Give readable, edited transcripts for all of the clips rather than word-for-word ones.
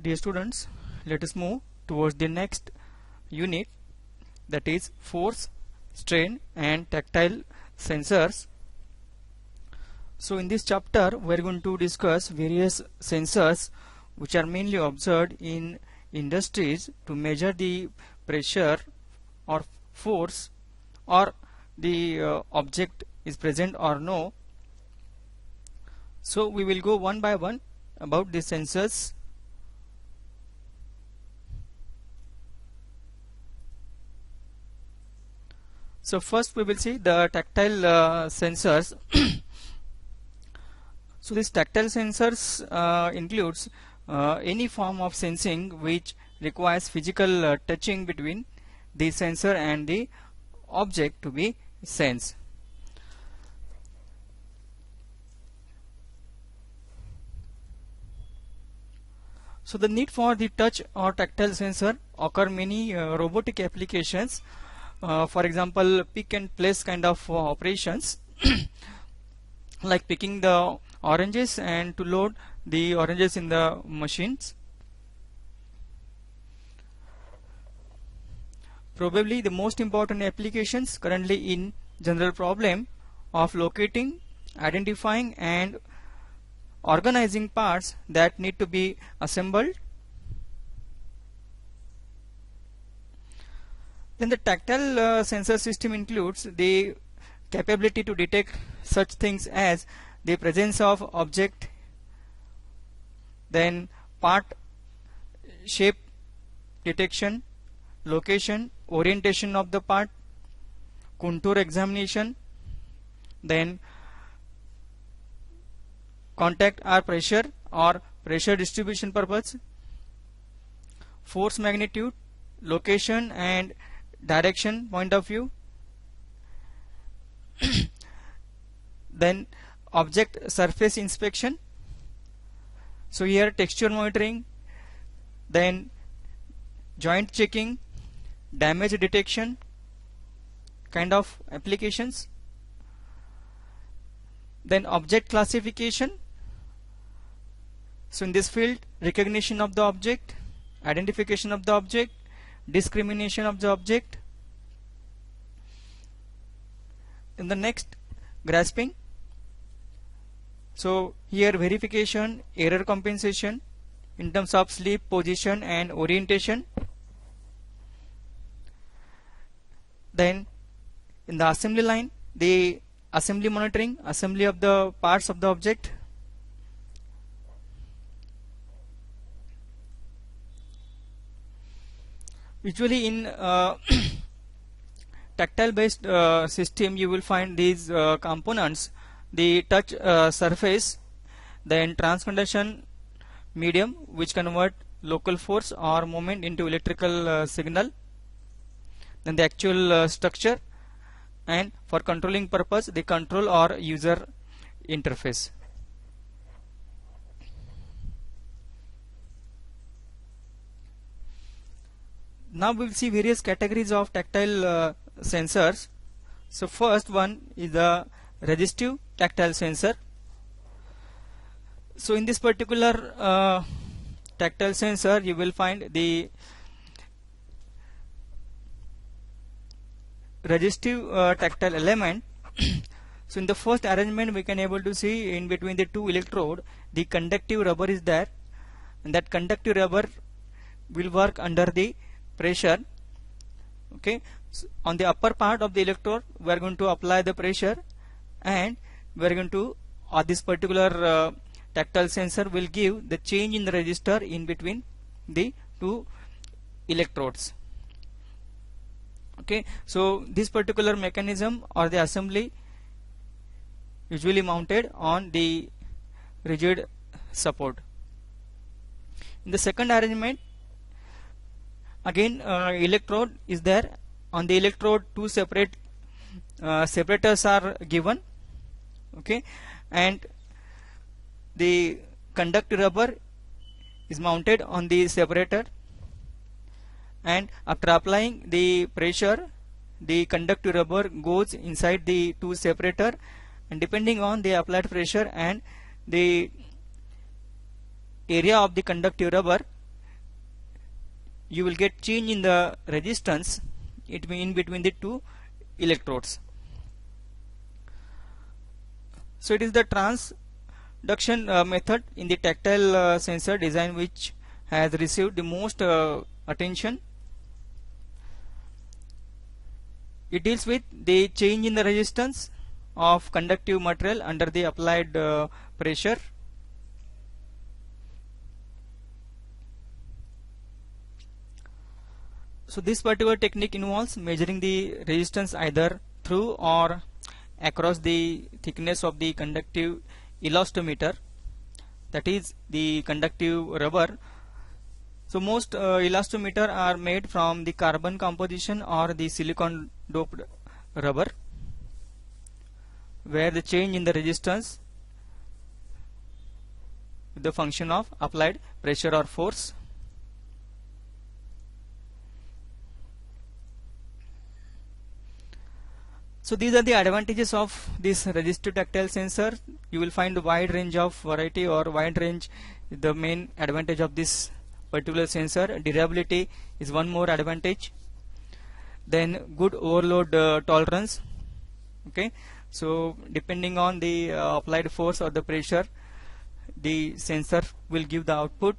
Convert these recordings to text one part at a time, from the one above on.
Dear students, let us move towards the next unit, that is force, strain and tactile sensors. So in this chapter we are going to discuss various sensors which are mainly observed in industries to measure the pressure or force or the object is present or no. So we will go one by one about the sensors. So first we will see the tactile sensors. So these tactile sensors includes any form of sensing which requires physical touching between the sensor and the object to be sensed. So the need for the touch or tactile sensor occur many robotic applications. For example, pick and place kind of operations like picking the oranges and to load the oranges in the machines. Probably the most important applications currently in general problem of locating, identifying and organizing parts that need to be assembled. Then the tactile sensor system includes the capability to detect such things as the presence of object, then part shape detection, location, orientation of the part, contour examination, then contact or pressure distribution purpose, force magnitude, location and direction point of view, then object surface inspection. So here texture monitoring, then joint checking, damage detection kind of applications, then object classification. So in this field, recognition of the object, identification of the object, discrimination of the object. In the next, grasping. So here verification, error compensation in terms of sleep, position and orientation. Then in the assembly line, the assembly monitoring, assembly of the parts of the object. Usually in tactile based system you will find these components: the touch surface, then transconduction medium which convert local force or moment into electrical signal, then the actual structure, and for controlling purpose the control or user interface. Now we will see various categories of tactile sensors. So first one is the resistive tactile sensor. So in this particular tactile sensor you will find the resistive tactile element. So in the first arrangement we can able to see in between the two electrode the conductive rubber is there, and that conductive rubber will work under the pressure. Okay, so on the upper part of the electrode we are going to apply the pressure, and we are going to this particular tactile sensor will give the change in the resistor in between the two electrodes. Okay, so this particular mechanism or the assembly usually mounted on the rigid support. In the second arrangement, again electrode is there. On the electrode two separate separators are given. Okay, and the conductive rubber is mounted on the separator, and after applying the pressure the conductive rubber goes inside the two separator, and depending on the applied pressure and the area of the conductive rubber, you will get change in the resistance in between the two electrodes. So it is the transduction method in the tactile sensor design which has received the most attention. It deals with the change in the resistance of conductive material under the applied pressure. So this particular technique involves measuring the resistance either through or across the thickness of the conductive elastometer, that is the conductive rubber. So most elastometer are made from the carbon composition or the silicon doped rubber, where the change in the resistance is the function of applied pressure or force. So these are the advantages of this resistive tactile sensor. You will find a wide range of variety, or wide range is the main advantage of this particular sensor. Durability is one more advantage. Then good overload tolerance. Okay, so depending on the applied force or the pressure, the sensor will give the output.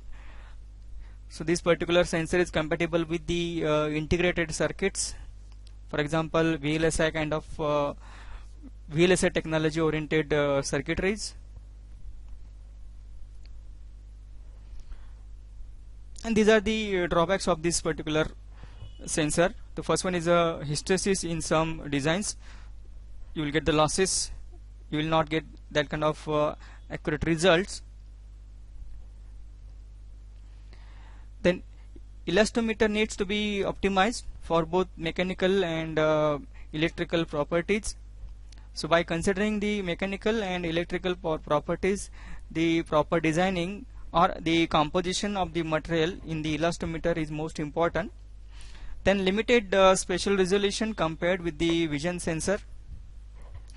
So this particular sensor is compatible with the integrated circuits. For example, VLSI kind of VLSI technology oriented circuitries. And these are the drawbacks of this particular sensor. The first one is a hysteresis in some designs. You will get the losses. You will not get that kind of accurate results. Then elastometer needs to be optimized for both mechanical and electrical properties. So by considering the mechanical and electrical properties, the proper designing or the composition of the material in the elastometer is most important. Then limited spatial resolution compared with the vision sensor.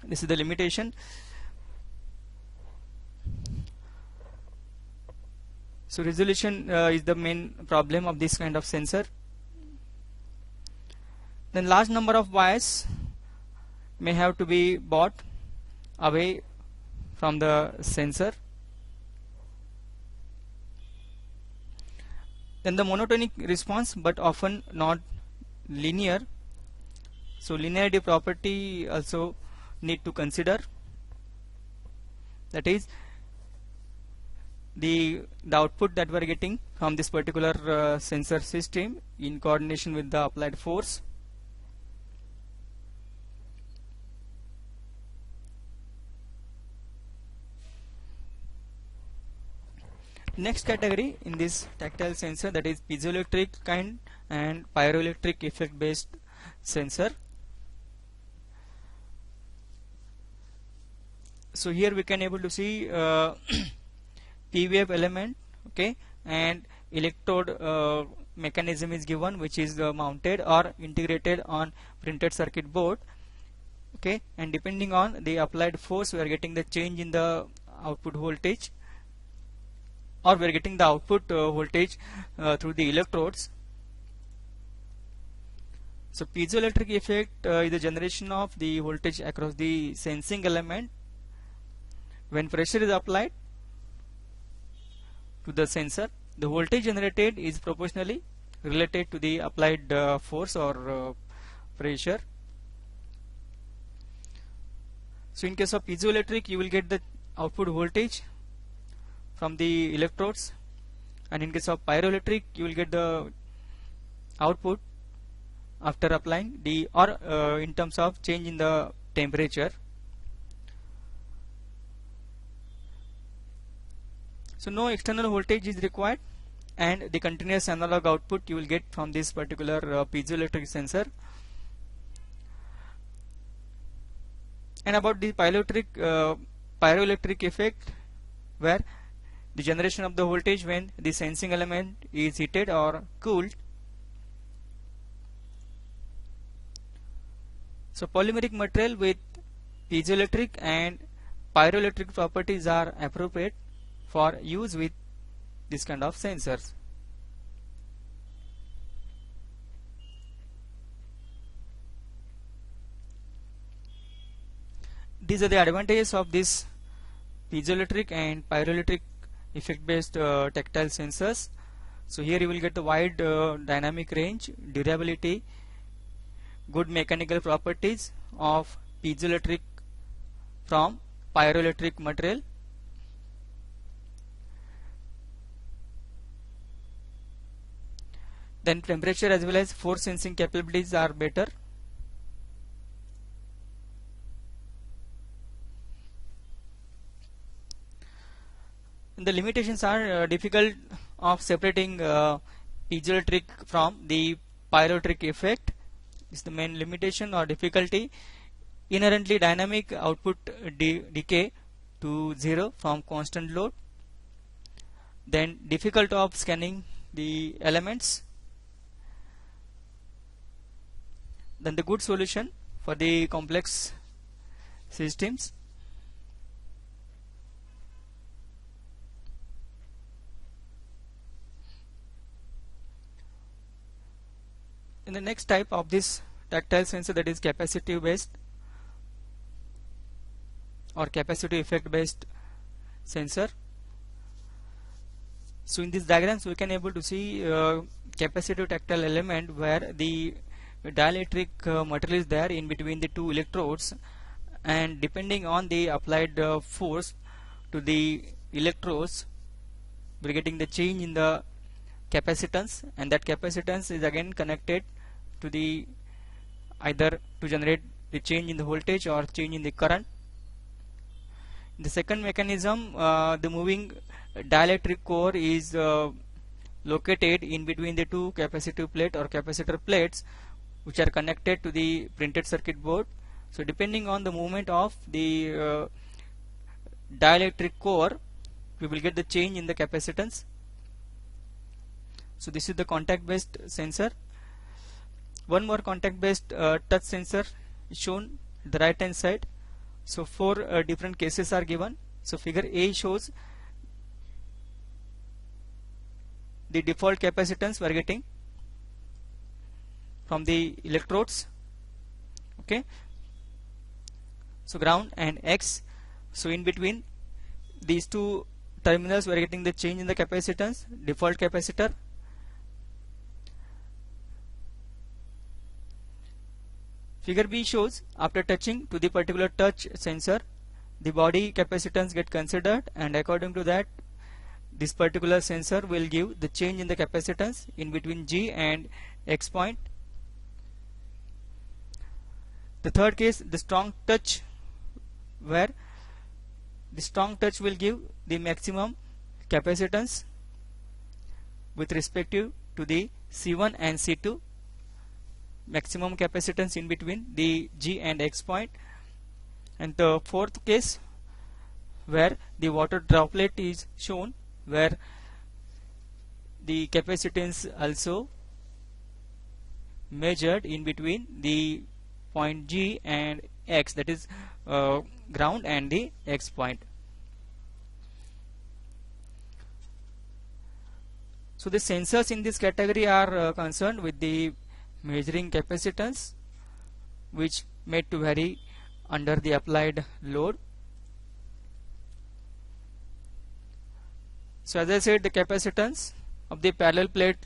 This is the limitation. So resolution is the main problem of this kind of sensor. Then large number of wires may have to be bought away from the sensor. Then the monotonic response, but often not linear. So linearity property also need to consider. That is, the output that we are getting from this particular sensor system in coordination with the applied force. Next category in this tactile sensor, that is piezoelectric kind and pyroelectric effect based sensor. So here we can able to see P wave element, okay, and electrode mechanism is given, which is mounted or integrated on printed circuit board, okay, and depending on the applied force we are getting the change in the output voltage, or we are getting the output voltage through the electrodes. So piezoelectric effect is the generation of the voltage across the sensing element. When pressure is applied to the sensor, the voltage generated is proportionally related to the applied force or pressure. So in case of piezoelectric, you will get the output voltage from the electrodes, and in case of pyroelectric, you will get the output after applying the in terms of change in the temperature. So no external voltage is required, and the continuous analog output you will get from this particular piezoelectric sensor. And about the pyroelectric effect, where the generation of the voltage when the sensing element is heated or cooled. So polymeric material with piezoelectric and pyroelectric properties are appropriate for use with this kind of sensors. These are the advantages of this piezoelectric and pyroelectric effect based tactile sensors. So here you will get the wide dynamic range, durability, good mechanical properties of piezoelectric from pyroelectric material. Then temperature as well as force sensing capabilities are better. And the limitations are difficult of separating piezoelectric from the pyroelectric effect is the main limitation or difficulty. Inherently dynamic output decay to zero from constant load. Then difficult of scanning the elements. Then the good solution for the complex systems. In the next type of this tactile sensor, that is capacitive based or capacitive effect based sensor. So in these diagrams we can able to see capacitive tactile element where the dielectric material is there in between the two electrodes, and depending on the applied force to the electrodes we are getting the change in the capacitance, and that capacitance is again connected to the either to generate the change in the voltage or change in the current. In the second mechanism, the moving dielectric core is located in between the two capacitive plate or capacitor plates which are connected to the printed circuit board. So depending on the movement of the dielectric core we will get the change in the capacitance. So this is the contact based sensor. One more contact based touch sensor is shown at the right hand side. So four different cases are given. So figure A shows the default capacitance we are getting from the electrodes, okay, so ground and X. So in between these two terminals we are getting the change in the capacitance, default capacitor. Figure B shows after touching to the particular touch sensor the body capacitance get considered, and according to that this particular sensor will give the change in the capacitance in between G and X point. The third case, the strong touch, where the strong touch will give the maximum capacitance with respect to the C1 and C2, maximum capacitance in between the G and X point. And the fourth case where the water droplet is shown, where the capacitance also measured in between the point G and X, that is ground and the X point. So the sensors in this category are concerned with the measuring capacitance, which made to vary under the applied load. So as I said, the capacitance of the parallel plate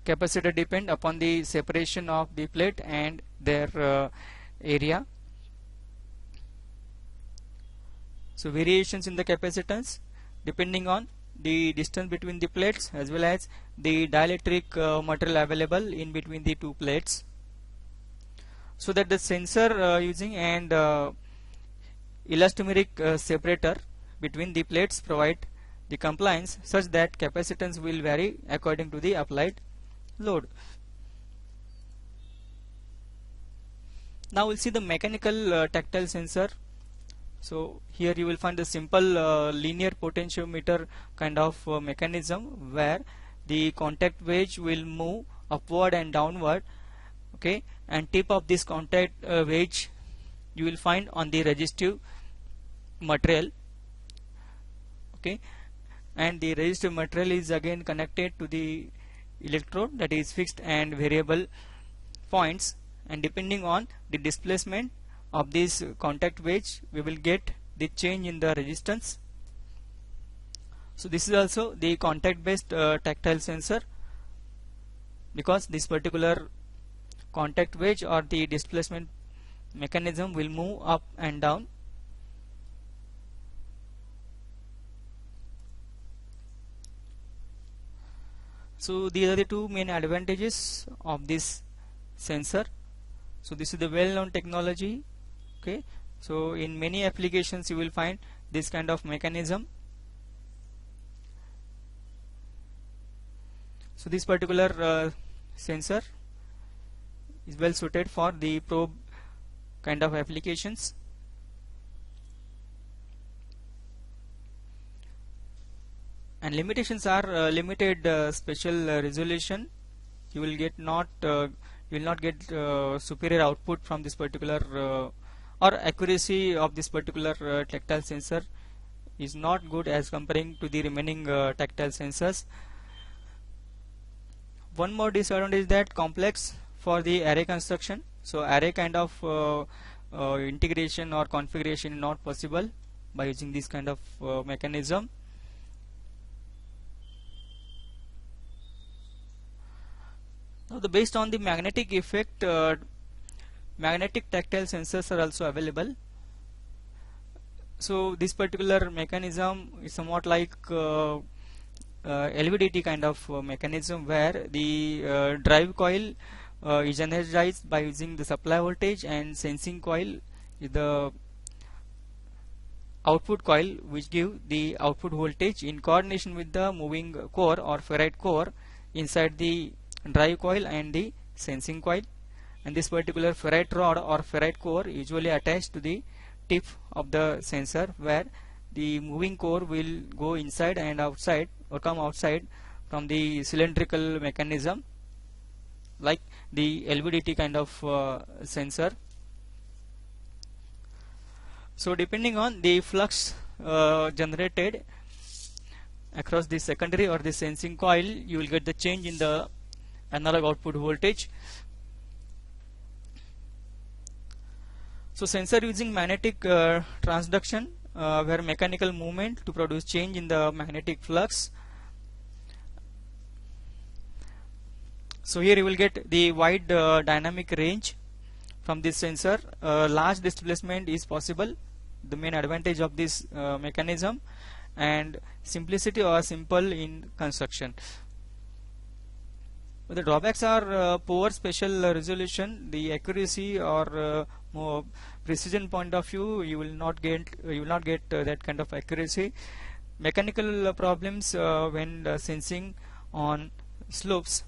capacitor depend upon the separation of the plate and their area. So variations in the capacitance depending on the distance between the plates as well as the dielectric material available in between the two plates, so that the sensor using and elastomeric separator between the plates provide the compliance such that capacitance will vary according to the applied load. Now we'll see the mechanical tactile sensor. So here you will find the simple linear potentiometer kind of mechanism where the contact wedge will move upward and downward, okay, and tip of this contact wedge you will find on the resistive material, okay, and the resistive material is again connected to the electrode, that is fixed and variable points, and depending on the displacement of this contact wedge, we will get the change in the resistance. So this is also the contact based tactile sensor, because this particular contact wedge or the displacement mechanism will move up and down. So these are the two main advantages of this sensor. So this is the well-known technology. Okay, so in many applications you will find this kind of mechanism. So this particular sensor is well suited for the probe kind of applications. And limitations are limited spatial resolution. You will not get superior output from this particular or accuracy of this particular tactile sensor is not good as comparing to the remaining tactile sensors. One more disadvantage is that complex for the array construction. So array kind of integration or configuration is not possible by using this kind of mechanism. Now, based on the magnetic effect, magnetic tactile sensors are also available. So this particular mechanism is somewhat like LVDT kind of mechanism, where the drive coil is energized by using the supply voltage, and sensing coil is the output coil which give the output voltage in coordination with the moving core or ferrite core inside the drive coil and the sensing coil. And this particular ferrite rod or ferrite core usually attached to the tip of the sensor, where the moving core will go inside and outside or come outside from the cylindrical mechanism like the LVDT kind of sensor. So depending on the flux generated across the secondary or the sensing coil, you will get the change in the analog output voltage. So sensor using magnetic transduction, where mechanical movement to produce change in the magnetic flux. So here you will get the wide dynamic range from this sensor. Large displacement is possible, the main advantage of this mechanism, and simplicity or simple in construction. But the drawbacks are poor spatial resolution, the accuracy or more precision point of view. You will not get that kind of accuracy. Mechanical problems when sensing on slopes.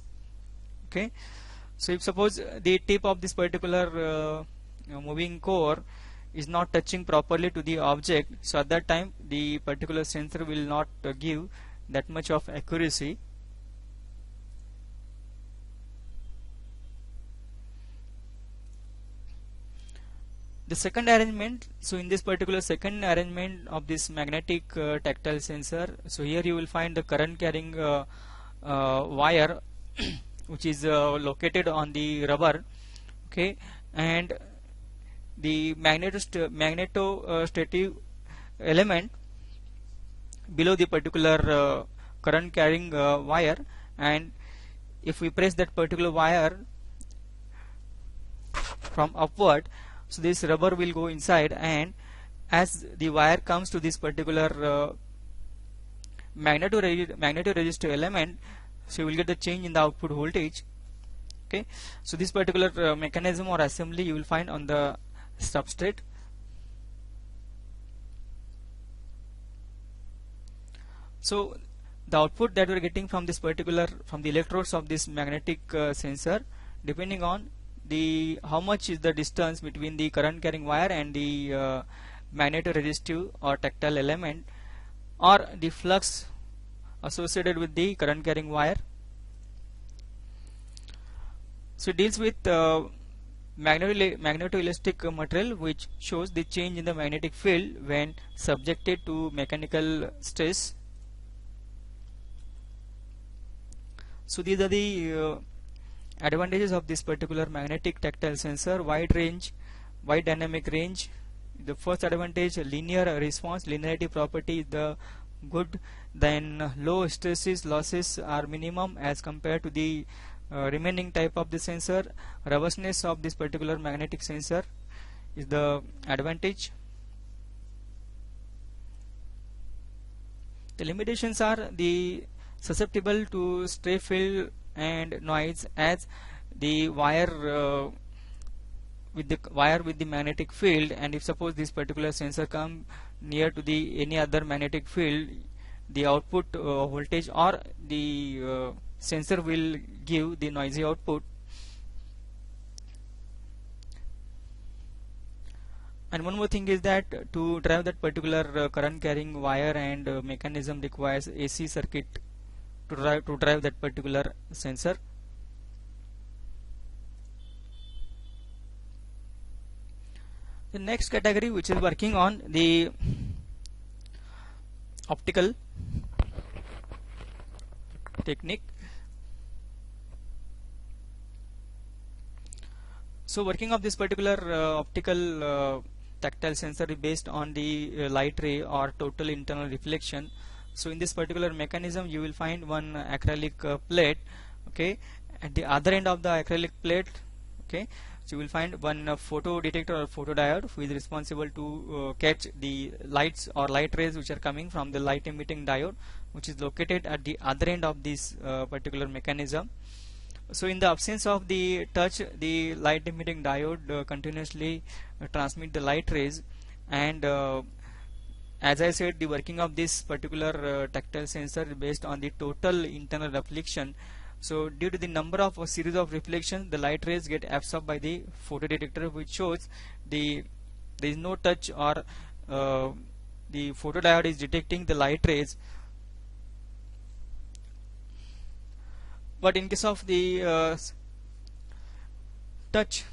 Okay, so if suppose the tip of this particular moving core is not touching properly to the object, so at that time the particular sensor will not give that much of accuracy. The second arrangement, so in this particular second arrangement of this magnetic tactile sensor, so here you will find the current carrying wire which is located on the rubber. Okay, and the magnetostatic element below the particular current carrying wire, and if we press that particular wire from upward, so this rubber will go inside, and as the wire comes to this particular magnetoresistive element, so you will get the change in the output voltage. Okay, so this particular mechanism or assembly you will find on the substrate. So the output that we are getting from this particular, from the electrodes of this magnetic sensor, depending on the how much is the distance between the current carrying wire and the magnetoresistive or tactile element, or the flux associated with the current carrying wire. So it deals with magnetoelastic material, which shows the change in the magnetic field when subjected to mechanical stress. So these are the advantages of this particular magnetic tactile sensor: wide range, wide dynamic range. The first advantage, linear response, linearity property is the good. Then low hysteresis losses are minimum as compared to the remaining type of the sensor. Robustness of this particular magnetic sensor is the advantage. The limitations are the susceptible to stray field and noise, as the wire with the magnetic field, and if suppose this particular sensor come near to the any other magnetic field, the output voltage or the sensor will give the noisy output. And one more thing is that to drive that particular current carrying wire and mechanism requires AC circuit to drive that particular sensor. The next category, which is working on the optical technique. So working of this particular optical tactile sensor is based on the light ray or total internal reflection. So in this particular mechanism you will find one acrylic plate, okay. At the other end of the acrylic plate, okay, so you will find one photo detector or photodiode who is responsible to catch the lights or light rays which are coming from the light emitting diode, which is located at the other end of this particular mechanism. So in the absence of the touch, the light emitting diode continuously transmit the light rays, and as I said, the working of this particular tactile sensor is based on the total internal reflection. So due to the number of a series of reflections, the light rays get absorbed by the photodetector, which shows there is no touch, or the photodiode is detecting the light rays. But in case of the touch,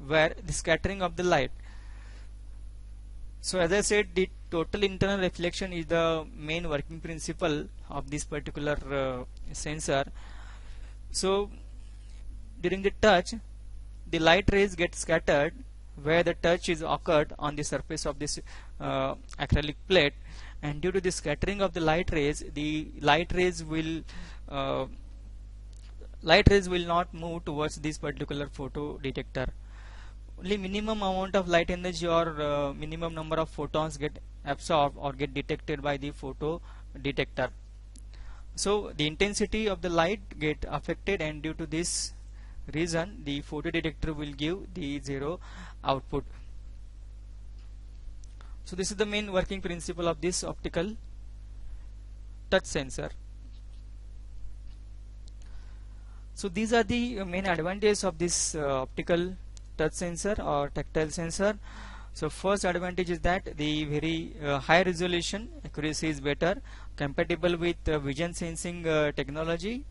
where the scattering of the light, so as I said, the total internal reflection is the main working principle of this particular sensor. So during the touch, the light rays get scattered where the touch is occurred on the surface of this acrylic plate, and due to the scattering of the light rays will not move towards this particular photo detector. Only minimum amount of light energy or minimum number of photons get absorbed or get detected by the photo detector. So the intensity of the light get affected, and due to this reason the photo detector will give the zero output. So this is the main working principle of this optical touch sensor. So these are the main advantages of this optical touch sensor or tactile sensor. So first advantage is that the very high resolution accuracy is better, compatible with vision sensing technology.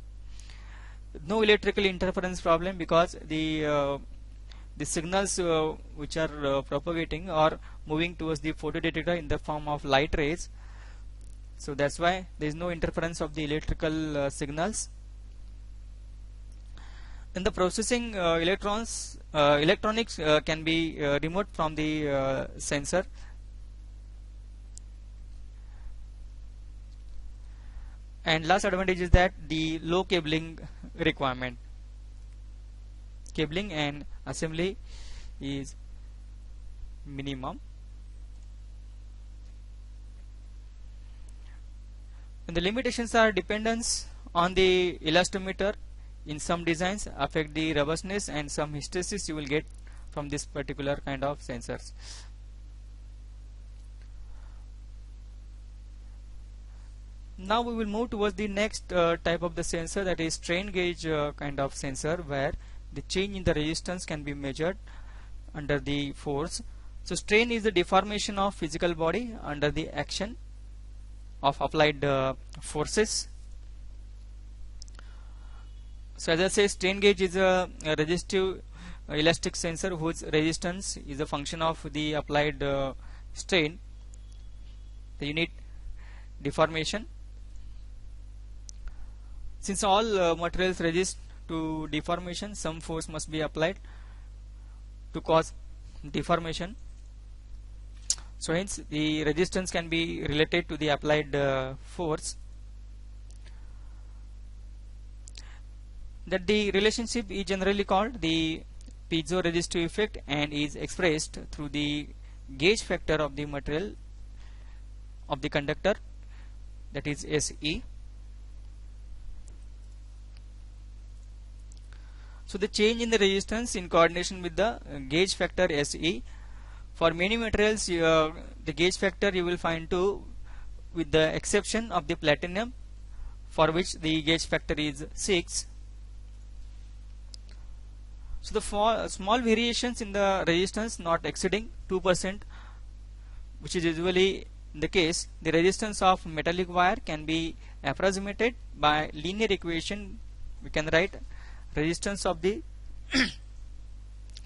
No electrical interference problem, because the signals which are propagating or moving towards the photodetector in the form of light rays. So that's why there is no interference of the electrical signals. In the processing, electronics can be remote from the sensor. And last advantage is that the low cabling requirement. Cabling and assembly is minimum. And the limitations are dependence on the elastometer. In some designs affect the robustness, and some hysteresis you will get from this particular kind of sensors. Now we will move towards the next type of the sensor, that is strain gauge kind of sensor, where the change in the resistance can be measured under the force. So strain is the deformation of physical body under the action of applied forces. So as I say, strain gauge is a resistive elastic sensor whose resistance is a function of the applied strain, the unit deformation. Since all materials resist to deformation, some force must be applied. to cause deformation. So hence the resistance can be related to the applied force. That the relationship is generally called the piezoresistive effect and is expressed through the gauge factor of the material of the conductor, that is SE. So the change in the resistance in coordination with the gauge factor SE. For many materials the gauge factor you will find 2, with the exception of the platinum, for which the gauge factor is 6. So the small variations in the resistance not exceeding 2%, which is usually the case, the resistance of metallic wire can be approximated by linear equation. We can write resistance of the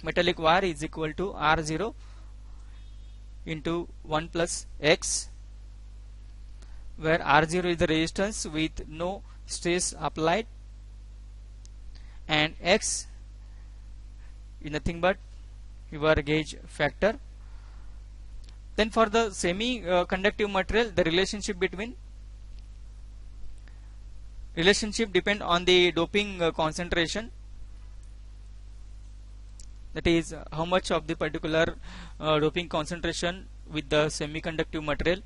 metallic wire is equal to R0 into 1 plus X, where R0 is the resistance with no stress applied and X is nothing but your gauge factor. Then for the semi-conductive material, the relationship depend on the doping concentration, that is how much of the particular doping concentration with the semiconductive material.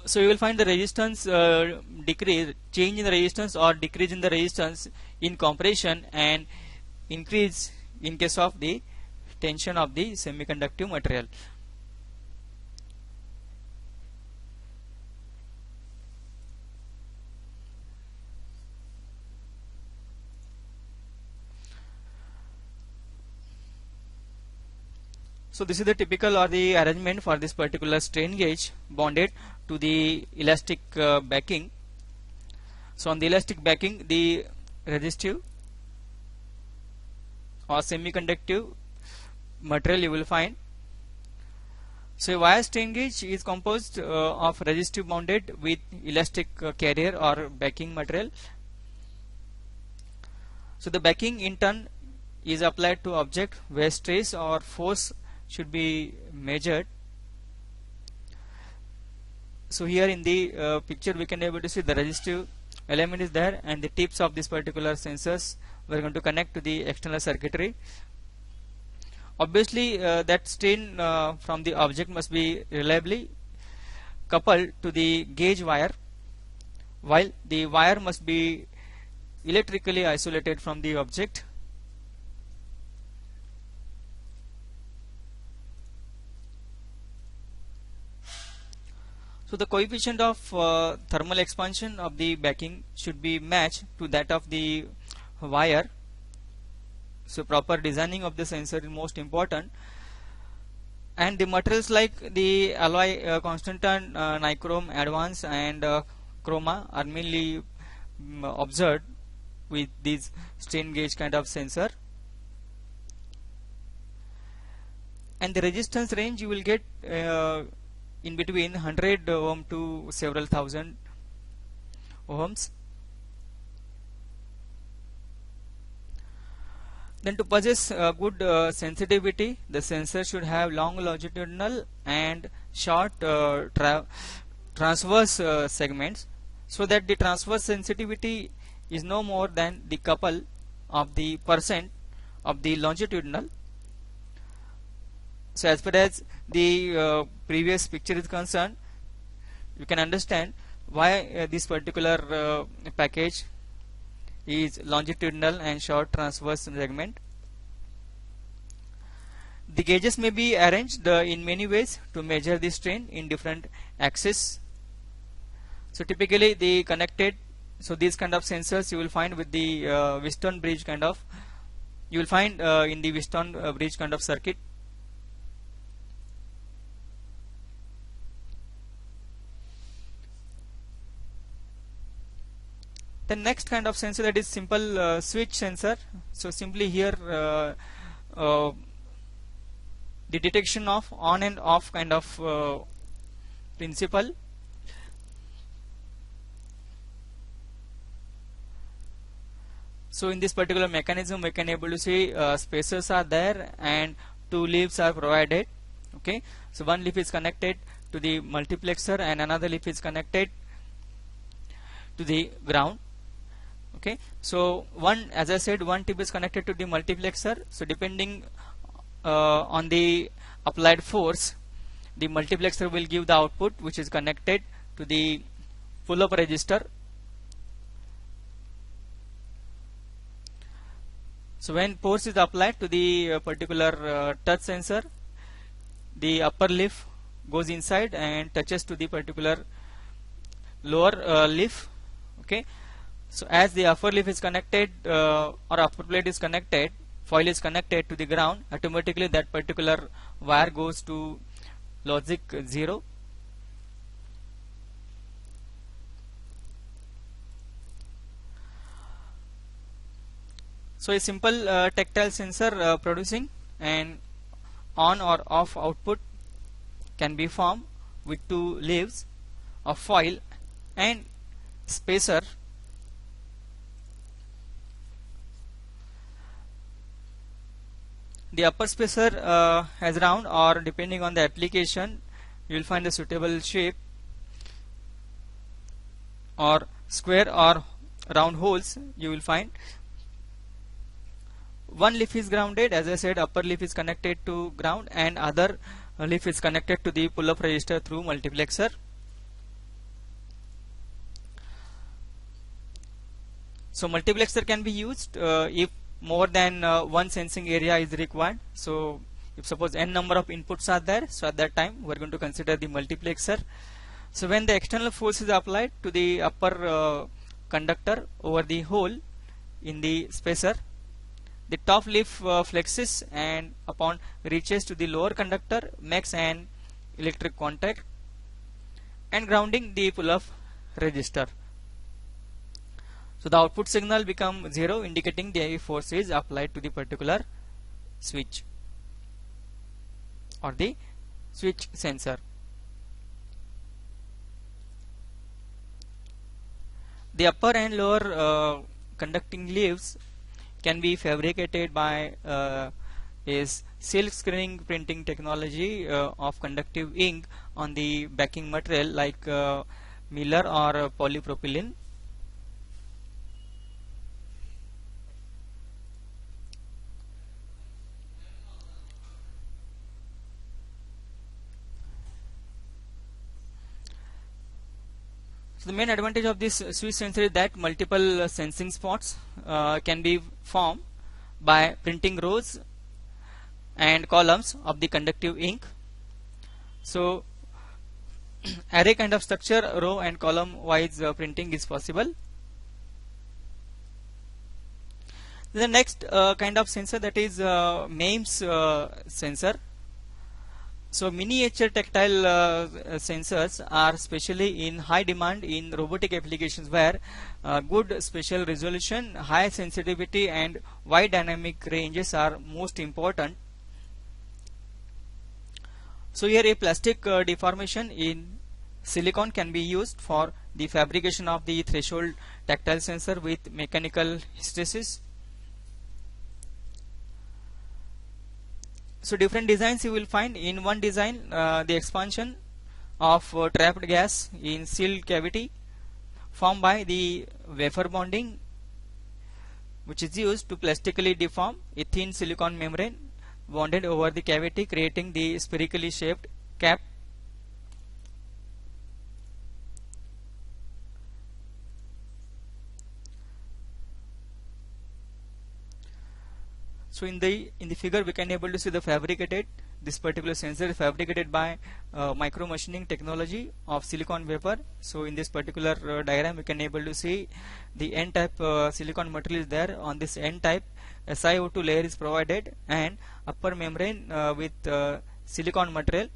So you will find the resistance change in the resistance or decrease in the resistance in compression and increase in case of the tension of the semiconductive material. So this is the typical or the arrangement for this particular strain gauge bonded to the elastic backing. So on the elastic backing, the resistive or semiconductive material you will find. So a wire strain gauge is composed of resistive bonded with elastic carrier or backing material. So the backing in turn is applied to object where stress or force should be measured. So here in the picture we can able to see the resistive element is there, and the tips of this particular sensors we are going to connect to the external circuitry. Obviously that strain from the object must be reliably coupled to the gauge wire, while the wire must be electrically isolated from the object. So the coefficient of thermal expansion of the backing should be matched to that of the wire. So proper designing of the sensor is most important, and the materials like the alloy Constantan, nichrome advance and chroma are mainly observed with these strain gauge kind of sensor. And the resistance range you will get in between 100 ohm to several thousand ohms. Then to possess good sensitivity, the sensor should have long longitudinal and short transverse segments, so that the transverse sensitivity is no more than the couple of the percent of the longitudinal. So as far as the previous picture is concerned, you can understand why this particular package is longitudinal and short transverse segment. The gauges may be arranged in many ways to measure the strain in different axes. So typically the connected, so these kind of sensors you will find with the Wheatstone bridge kind of, you will find in the Wheatstone bridge kind of circuit. The next kind of sensor, that is simple switch sensor. So simply here the detection of on and off kind of principle. So in this particular mechanism we can able to see spacers are there and two leaves are provided. Okay, so one leaf is connected to the multiplexer and another leaf is connected to the ground. Okay, so one, as I said, one tip is connected to the multiplexer. So depending on the applied force, the multiplexer will give the output which is connected to the pull-up register. So when force is applied to the particular touch sensor, the upper leaf goes inside and touches to the particular lower leaf. Okay, so as the upper leaf is connected or upper plate is connected, foil is connected to the ground, automatically that particular wire goes to logic 0. So a simple tactile sensor producing an on or off output can be formed with two leaves of foil and spacer. The upper spacer has round, or depending on the application you will find a suitable shape, or square or round holes you will find. One leaf is grounded, as I said, upper leaf is connected to ground and other leaf is connected to the pull-up register through multiplexer. So multiplexer can be used if more than one sensing area is required. So if suppose n number of inputs are there, so at that time we are going to consider the multiplexer. So when the external force is applied to the upper conductor over the hole in the spacer, the top leaf flexes and upon reaches to the lower conductor makes an electric contact and grounding the pull-up register. So the output signal become 0, indicating the force is applied to the particular switch or the switch sensor. The upper and lower conducting leaves can be fabricated by is silk screening printing technology of conductive ink on the backing material like Mylar or polypropylene. So the main advantage of this switch sensor is that multiple sensing spots can be formed by printing rows and columns of the conductive ink. So array kind of structure, row and column wise printing is possible. The next kind of sensor, that is MEMS sensor. So miniature tactile sensors are especially in high demand in robotic applications where good spatial resolution, high sensitivity and wide dynamic ranges are most important. So here a plastic deformation in silicon can be used for the fabrication of the threshold tactile sensor with mechanical hysteresis. So different designs you will find. In one design, the expansion of trapped gas in sealed cavity formed by the wafer bonding, which is used to plastically deform a thin silicon membrane bonded over the cavity, creating the spherically shaped cap. So in the figure we can able to see the fabricated, this particular sensor is fabricated by micro machining technology of silicon vapor. So in this particular diagram we can able to see the n-type silicon material is there. On this n-type SiO2 layer is provided and upper membrane with silicon material.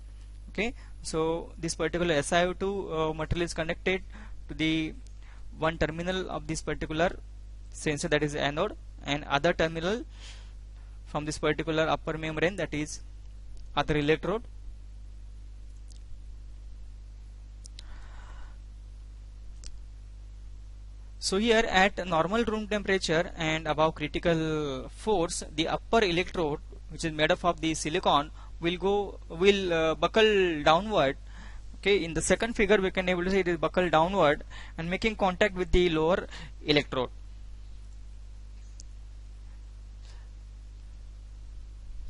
Okay, so this particular SiO2 material is connected to the one terminal of this particular sensor, that is anode, and other terminal from this particular upper membrane, that is other electrode. So here at normal room temperature and above critical force, the upper electrode, which is made up of the silicon, will buckle downward. Okay, in the second figure we can able to see it is buckle downward and making contact with the lower electrode.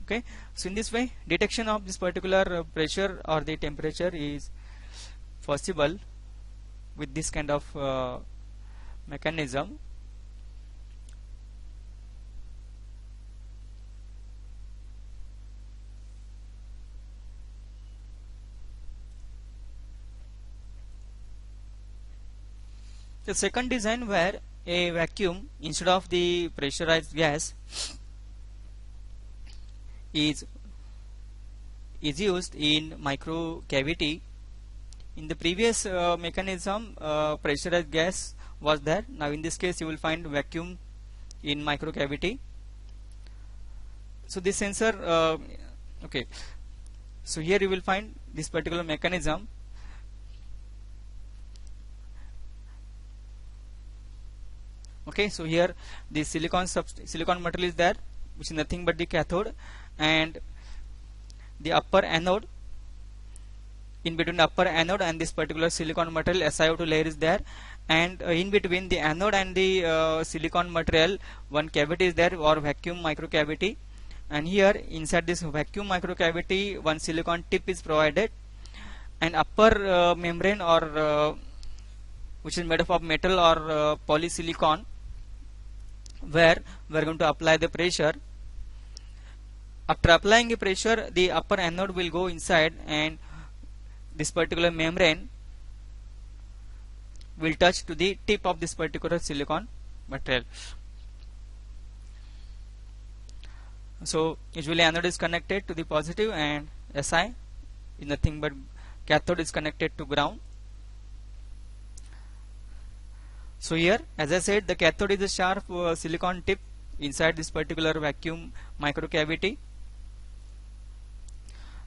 Okay, so in this way detection of this particular pressure or the temperature is possible with this kind of mechanism. The second design where a vacuum instead of the pressurized gas is used in micro cavity. In the previous mechanism, pressurized gas was there. Now in this case you will find vacuum in micro cavity. So this sensor, okay, so here you will find this particular mechanism. Okay, so here the silicon material is there, which is nothing but the cathode, and the upper anode. In between the upper anode and this particular silicon material, SiO2 layer is there, and in between the anode and the silicon material, one cavity is there, or vacuum microcavity. And here inside this vacuum microcavity, one silicon tip is provided, and upper membrane or which is made up of metal or polysilicon, where we are going to apply the pressure. After applying the pressure, the upper anode will go inside, and this particular membrane will touch to the tip of this particular silicon material. So usually anode is connected to the positive and Si is nothing but cathode is connected to ground. So here, as I said, the cathode is a sharp silicon tip inside this particular vacuum microcavity.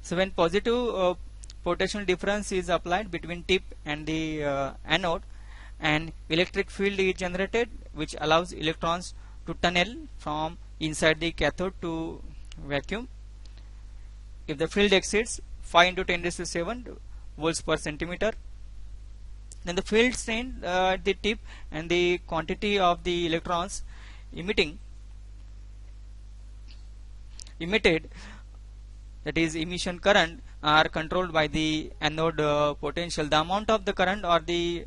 So when positive potential difference is applied between tip and the anode, and electric field is generated, which allows electrons to tunnel from inside the cathode to vacuum. If the field exceeds 5 × 10⁷ volts per centimeter, then the field strength at the tip and the quantity of the electrons emitted, that is emission current, are controlled by the anode potential. The amount of the current or the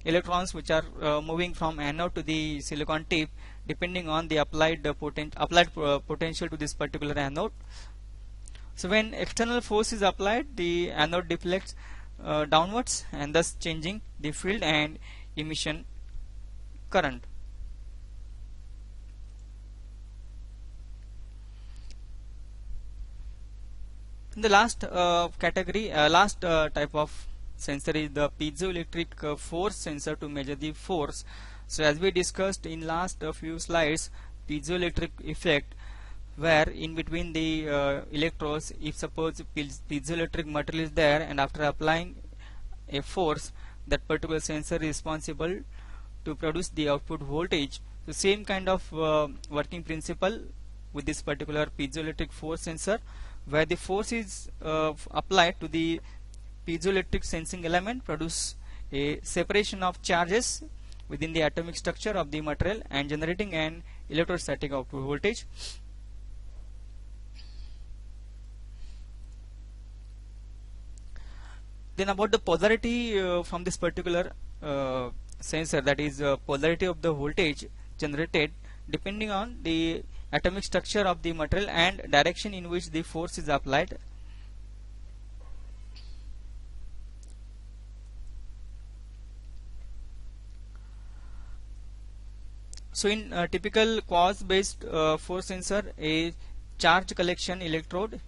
electrons which are moving from anode to the silicon tip, depending on the applied potential to this particular anode. So when external force is applied, the anode deflects downwards, and thus changing the field and emission current. The last category, last type of sensor is the piezoelectric force sensor to measure the force. So as we discussed in last few slides, piezoelectric effect, where in between the electrodes, if suppose piezoelectric material is there, and after applying a force, that particular sensor is responsible to produce the output voltage. The same kind of working principle with this particular piezoelectric force sensor, where the force is applied to the piezoelectric sensing element, produce a separation of charges within the atomic structure of the material and generating an electrostatic output voltage. Then about the polarity from this particular sensor, that is polarity of the voltage generated depending on the atomic structure of the material and direction in which the force is applied. So in typical quartz based force sensor, a charge collection electrode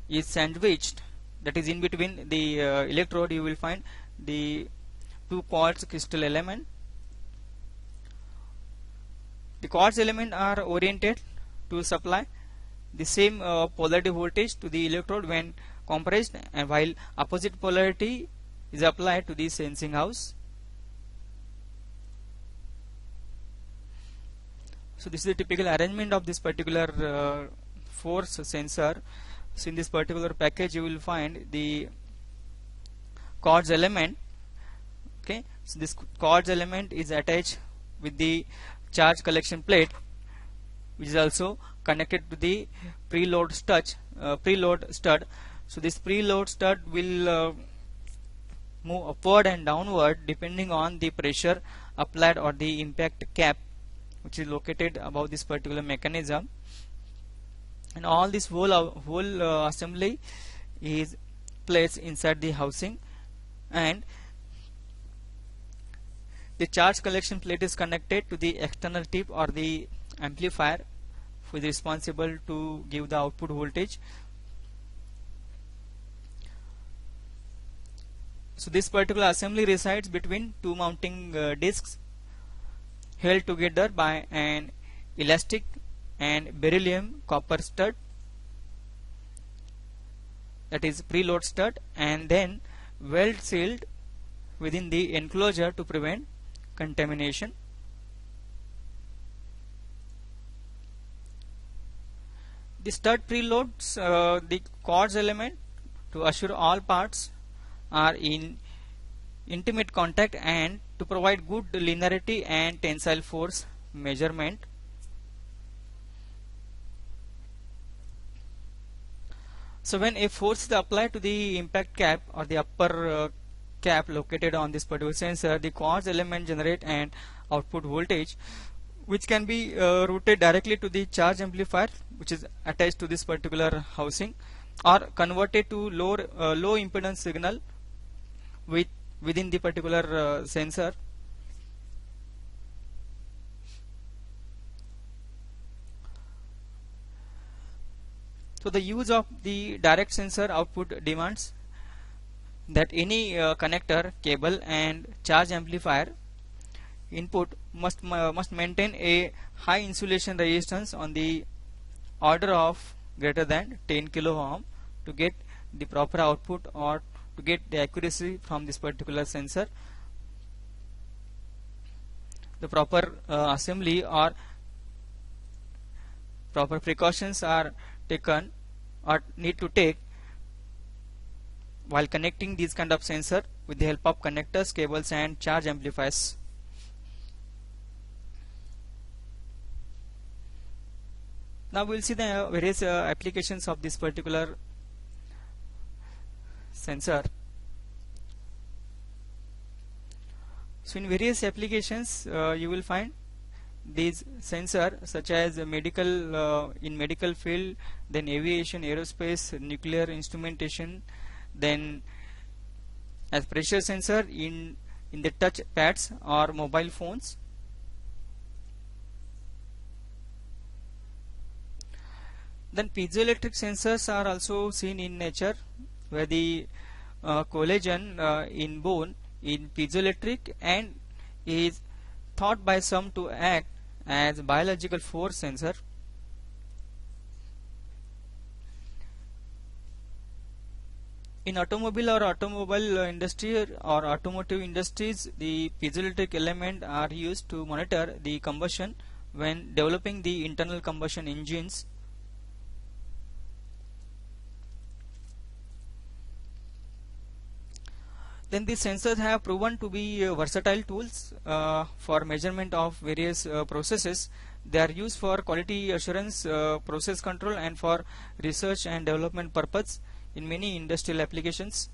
is sandwiched, that is in between the electrode you will find the two quartz crystal element. The quartz element are oriented to supply the same polarity voltage to the electrode when compressed, and while opposite polarity is applied to the sensing house. So this is the typical arrangement of this particular force sensor. So in this particular package you will find the quartz element. Okay, so this quartz element is attached with the charge collection plate, which is also connected to the preload stud. So this preload stud will move upward and downward depending on the pressure applied or the impact cap, which is located above this particular mechanism. And all this whole assembly is placed inside the housing, and the charge collection plate is connected to the external tip or the amplifier, which is responsible to give the output voltage. So this particular assembly resides between two mounting discs held together by an elastic and beryllium copper stud, that is preload stud, and then weld sealed within the enclosure to prevent contamination. The stud preloads the quartz element to assure all parts are in intimate contact and to provide good linearity and tensile force measurement. So when a force is applied to the impact cap or the upper cap located on this particular sensor, the quartz element generate an output voltage which can be routed directly to the charge amplifier, which is attached to this particular housing, or converted to low impedance signal within the particular sensor. So the use of the direct sensor output demands that any connector, cable and charge amplifier input must maintain a high insulation resistance on the order of greater than 10 kilo ohm to get the proper output or to get the accuracy from this particular sensor. The proper assembly or proper precautions are taken or need to take while connecting these kind of sensor with the help of connectors, cables and charge amplifiers. Now we will see the various applications of this particular sensor. So in various applications you will find these sensor, such as medical in medical field, then aviation, aerospace, nuclear instrumentation, then as pressure sensor in the touch pads or mobile phones. Then piezoelectric sensors are also seen in nature, where the collagen in bone in piezoelectric and is thought by some to act as biological force sensor. In automobile industry or automotive industries, the piezoelectric element are used to monitor the combustion when developing the internal combustion engines. Then these sensors have proven to be versatile tools for measurement of various processes. They are used for quality assurance, process control and for research and development purpose in many industrial applications.